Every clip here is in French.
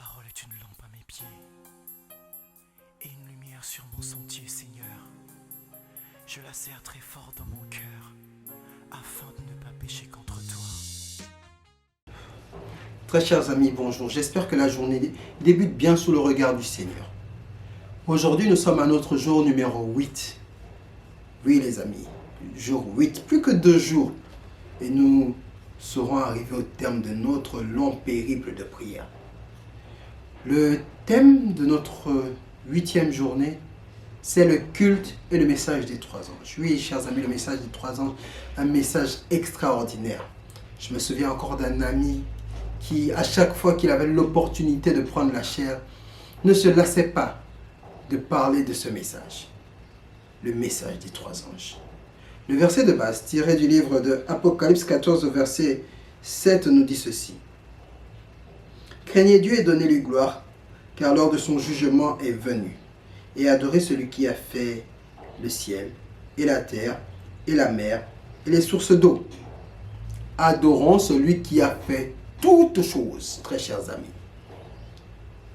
parole est une lampe à mes pieds et une lumière sur mon sentier, Seigneur. Je la serre très fort dans mon cœur afin de ne pas pécher contre toi. Très chers amis, bonjour. J'espère que la journée débute bien sous le regard du Seigneur. Aujourd'hui, nous sommes à notre jour numéro 8. Oui, les amis, jour 8, plus que 2 jours. Et nous serons arrivés au terme de notre long périple de prière. Le thème de notre 8e journée, c'est le culte et le message des 3 anges. Oui, chers amis, le message des 3 anges, un message extraordinaire. Je me souviens encore d'un ami qui, à chaque fois qu'il avait l'opportunité de prendre la chair, ne se lassait pas de parler de ce message. Le message des 3 anges. Le verset de base, tiré du livre de Apocalypse 14, verset 7, nous dit ceci. Craignez Dieu et donnez-lui gloire, car l'heure de son jugement est venue. Et adorez celui qui a fait le ciel, et la terre, et la mer, et les sources d'eau. Adorons celui qui a fait toutes choses, très chers amis.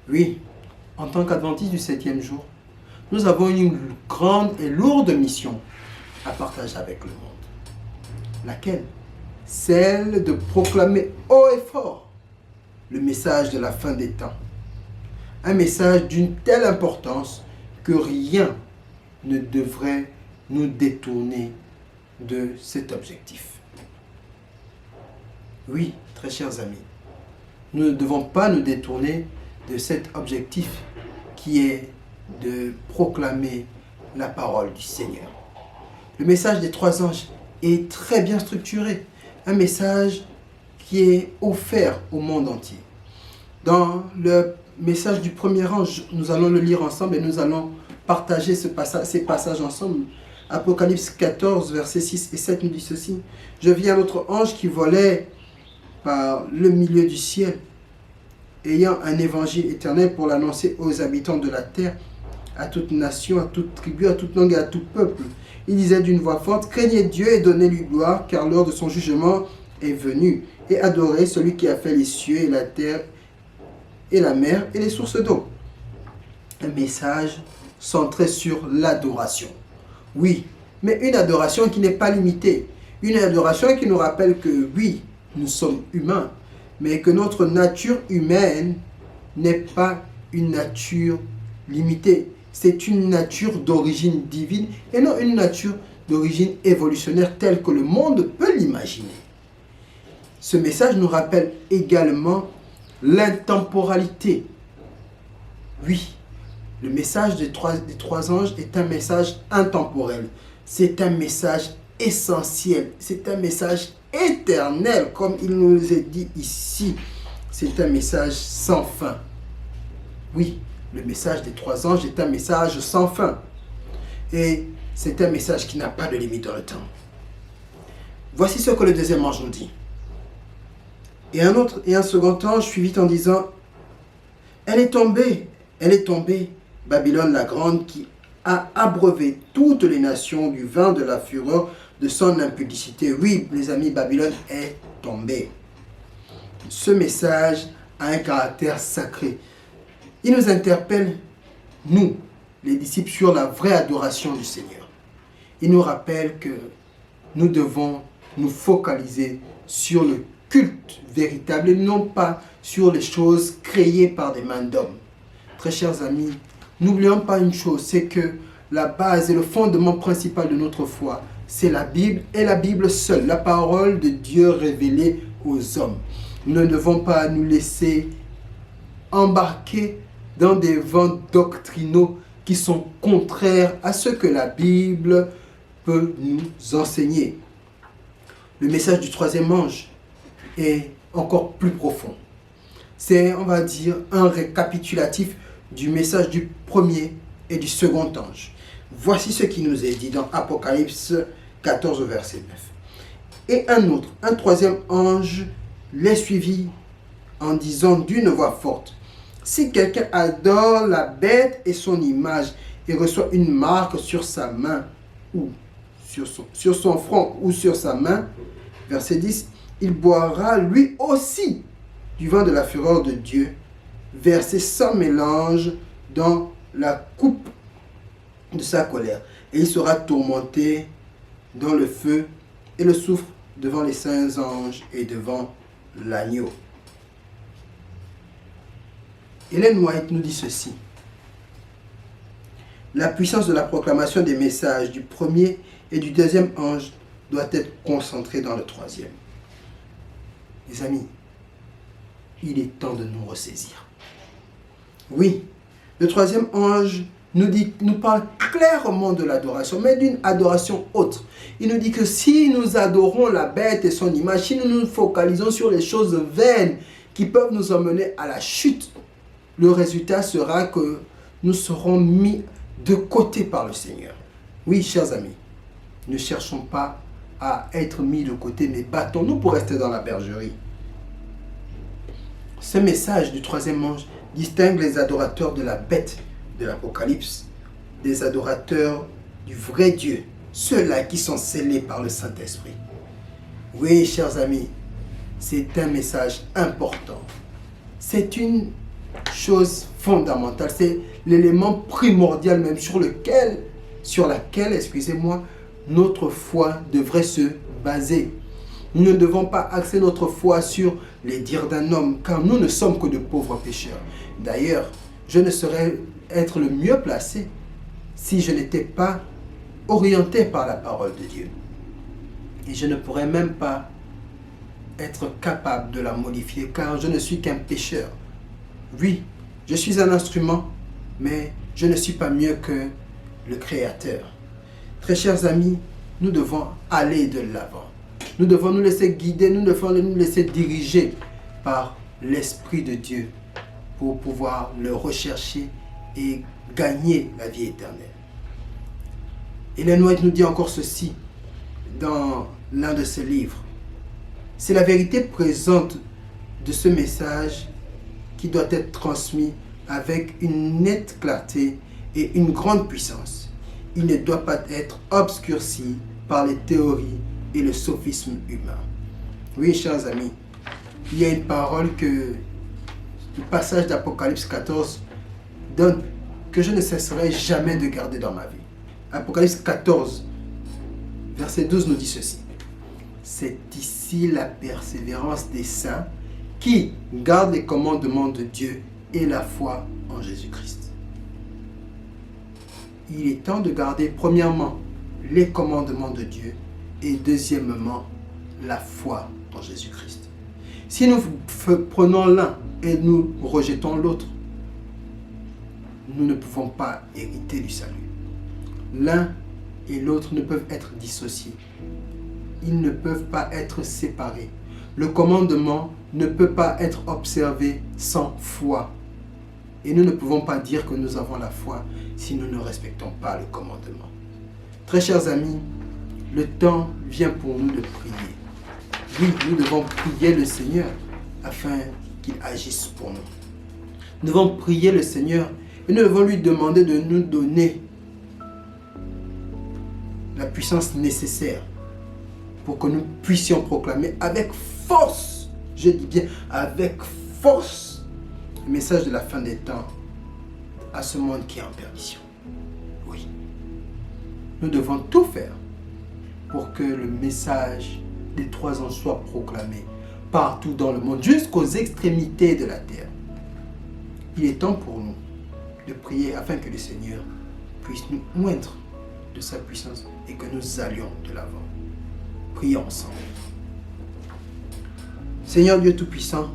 Oui, en tant qu'adventistes du 7e jour, nous avons une grande et lourde mission à partager avec le monde. Laquelle? Celle de proclamer haut et fort le message de la fin des temps. Un message d'une telle importance que rien ne devrait nous détourner de cet objectif. Oui, très chers amis, nous ne devons pas nous détourner de cet objectif qui est de proclamer la parole du Seigneur. Le message des 3 anges est très bien structuré, un message qui est offert au monde entier. Dans le message du premier ange, nous allons le lire ensemble et nous allons partager ces passages ensemble. Apocalypse 14, versets 6 et 7 nous dit ceci. Je vis un autre ange qui volait par le milieu du ciel, ayant un évangile éternel pour l'annoncer aux habitants de la terre, à toute nation, à toute tribu, à toute langue et à tout peuple. Il disait d'une voix forte, craignez Dieu et donnez-lui gloire, car l'heure de son jugement est venue. Et adorez celui qui a fait les cieux et la terre et la mer et les sources d'eau. Un message centré sur l'adoration. Oui, mais une adoration qui n'est pas limitée. Une adoration qui nous rappelle que oui, nous sommes humains, mais que notre nature humaine n'est pas une nature limitée. C'est une nature d'origine divine et non une nature d'origine évolutionnaire telle que le monde peut l'imaginer. Ce message nous rappelle également l'intemporalité. Oui, le message des trois anges est un message intemporel. C'est un message essentiel. C'est un message éternel, comme il nous est dit ici. C'est un message sans fin. Oui, le message des 3 anges est un message sans fin. Et c'est un message qui n'a pas de limite dans le temps. Voici ce que le deuxième ange nous dit. Et un second ange suivit en disant, elle est tombée, Babylone la grande, qui a abreuvé toutes les nations du vin de la fureur de son impudicité. Oui, les amis, Babylone est tombée. Ce message a un caractère sacré. Il nous interpelle, nous, les disciples, sur la vraie adoration du Seigneur. Il nous rappelle que nous devons nous focaliser sur le culte véritable et non pas sur les choses créées par des mains d'hommes. Très chers amis, n'oublions pas une chose, c'est que la base et le fondement principal de notre foi, c'est la Bible et la Bible seule, la parole de Dieu révélée aux hommes. Nous ne devons pas nous laisser embarquer dans des vents doctrinaux qui sont contraires à ce que la Bible peut nous enseigner. Le message du 3e ange est encore plus profond. C'est, on va dire, un récapitulatif du message du premier et du second ange. Voici ce qui nous est dit dans Apocalypse 14, verset 9. Et un troisième ange les suivit en disant d'une voix forte, si quelqu'un adore la bête et son image et reçoit une marque sur sa main ou sur son front ou sur sa main, verset 10, il boira lui aussi du vin de la fureur de Dieu, verser sans mélange dans la coupe de sa colère. Et il sera tourmenté dans le feu et le soufre devant les saints anges et devant l'agneau. Ellen White nous dit ceci. La puissance de la proclamation des messages du premier et du deuxième ange doit être concentrée dans le troisième. Les amis, il est temps de nous ressaisir. Oui, le troisième ange nous parle clairement de l'adoration, mais d'une adoration autre. Il nous dit que si nous adorons la bête et son image, si nous nous focalisons sur les choses vaines qui peuvent nous emmener à la chute, le résultat sera que nous serons mis de côté par le Seigneur. Oui, chers amis, ne cherchons pas à être mis de côté, mais battons-nous pour rester dans la bergerie. Ce message du troisième ange distingue les adorateurs de la bête de l'Apocalypse des adorateurs du vrai Dieu, ceux-là qui sont scellés par le Saint-Esprit. Oui, chers amis, c'est un message important. C'est une chose fondamentale, c'est l'élément primordial même sur laquelle, notre foi devrait se baser. Nous ne devons pas axer notre foi sur les dires d'un homme, car nous ne sommes que de pauvres pécheurs. D'ailleurs, je ne saurais être le mieux placé si je n'étais pas orienté par la parole de Dieu. Et je ne pourrais même pas être capable de la modifier, car je ne suis qu'un pécheur. Oui, je suis un instrument, mais je ne suis pas mieux que le Créateur. Très chers amis, nous devons aller de l'avant. Nous devons nous laisser guider, nous devons nous laisser diriger par l'Esprit de Dieu pour pouvoir le rechercher et gagner la vie éternelle. Ellen White nous dit encore ceci dans l'un de ses livres. C'est la vérité présente de ce message qui doit être transmis avec une nette clarté et une grande puissance. Il ne doit pas être obscurci par les théories et le sophisme humain. Oui, chers amis, il y a une parole que le passage d'Apocalypse 14 donne que je ne cesserai jamais de garder dans ma vie. Apocalypse 14, verset 12 nous dit ceci. C'est ici la persévérance des saints qui gardent les commandements de Dieu et la foi en Jésus-Christ. Il est temps de garder premièrement les commandements de Dieu et deuxièmement la foi en Jésus-Christ. Si nous prenons l'un et nous rejetons l'autre, nous ne pouvons pas hériter du salut. L'un et l'autre ne peuvent être dissociés. Ils ne peuvent pas être séparés. Le commandement ne peut pas être observé sans foi. Et nous ne pouvons pas dire que nous avons la foi si nous ne respectons pas le commandement. Très chers amis, le temps vient pour nous de prier. Oui, nous devons prier le Seigneur afin qu'il agisse pour nous. Nous devons prier le Seigneur et nous devons lui demander de nous donner la puissance nécessaire pour que nous puissions proclamer avec force, je dis bien avec force, le message de la fin des temps à ce monde qui est en perdition. Oui, nous devons tout faire pour que le message des trois anges soit proclamé partout dans le monde, jusqu'aux extrémités de la terre. Il est temps pour nous de prier afin que le Seigneur puisse nous oindre de sa puissance et que nous allions de l'avant. Prions ensemble. Seigneur Dieu Tout-Puissant,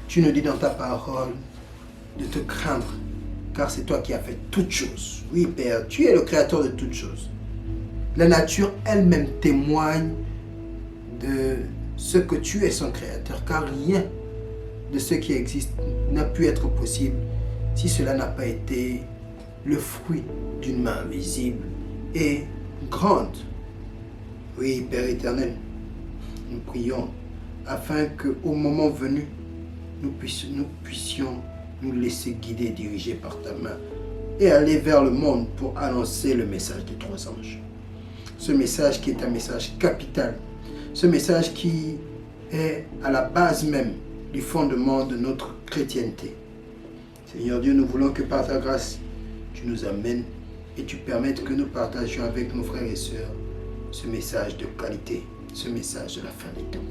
tu nous dis dans ta parole de te craindre, car c'est toi qui as fait toutes choses. Oui, Père, tu es le créateur de toutes choses. La nature elle-même témoigne de ce que tu es son créateur, car rien de ce qui existe n'a pu être possible si cela n'a pas été le fruit d'une main visible et grande. Oui, Père éternel, nous prions afin qu'au moment venu, nous puissions nous laisser guider et diriger par ta main et aller vers le monde pour annoncer le message des trois anges. Ce message qui est un message capital, ce message qui est à la base même du fondement de notre chrétienté. Seigneur Dieu, nous voulons que par ta grâce, tu nous amènes et tu permettes que nous partagions avec nos frères et sœurs ce message de qualité, ce message de la fin des temps.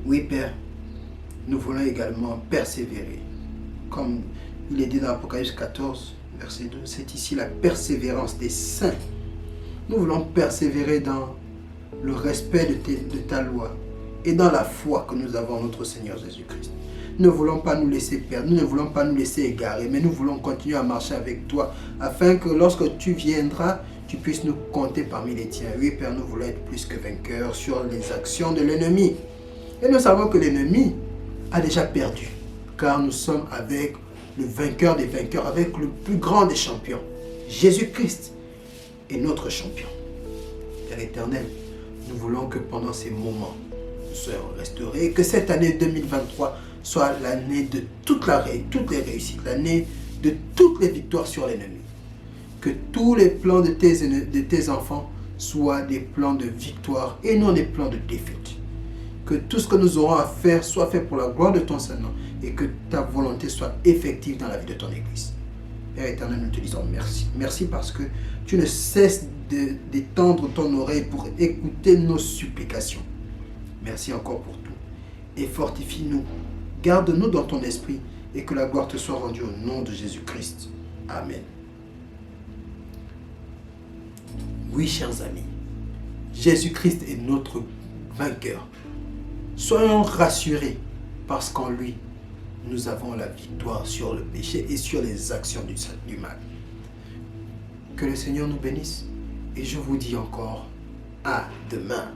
Oui, Père, nous voulons également persévérer. Comme il est dit dans Apocalypse 14, verset 2, c'est ici la persévérance des saints. Nous voulons persévérer dans le respect de ta loi et dans la foi que nous avons en notre Seigneur Jésus-Christ. Nous ne voulons pas nous laisser perdre, nous ne voulons pas nous laisser égarer, mais nous voulons continuer à marcher avec toi afin que lorsque tu viendras, tu puisses nous compter parmi les tiens. Oui, Père, nous voulons être plus que vainqueurs sur les actions de l'ennemi. Et nous savons que l'ennemi a déjà perdu, car nous sommes avec le vainqueur des vainqueurs, avec le plus grand des champions. Jésus-Christ est notre champion. Père éternel, nous voulons que pendant ces moments, nous soyons restaurés, et que cette année 2023 soit l'année de toutes les réussites, l'année de toutes les victoires sur l'ennemi. Que tous les plans de tes enfants soient des plans de victoire et non des plans de défaite. Que tout ce que nous aurons à faire soit fait pour la gloire de ton Saint-Nom et que ta volonté soit effective dans la vie de ton Église. Père éternel, nous te disons merci. Merci parce que tu ne cesses d'étendre ton oreille pour écouter nos supplications. Merci encore pour tout. Et fortifie-nous, garde-nous dans ton esprit et que la gloire te soit rendue au nom de Jésus-Christ. Amen. Oui, chers amis, Jésus-Christ est notre vainqueur. Soyons rassurés parce qu'en lui, nous avons la victoire sur le péché et sur les actions du mal. Que le Seigneur nous bénisse et je vous dis encore à demain.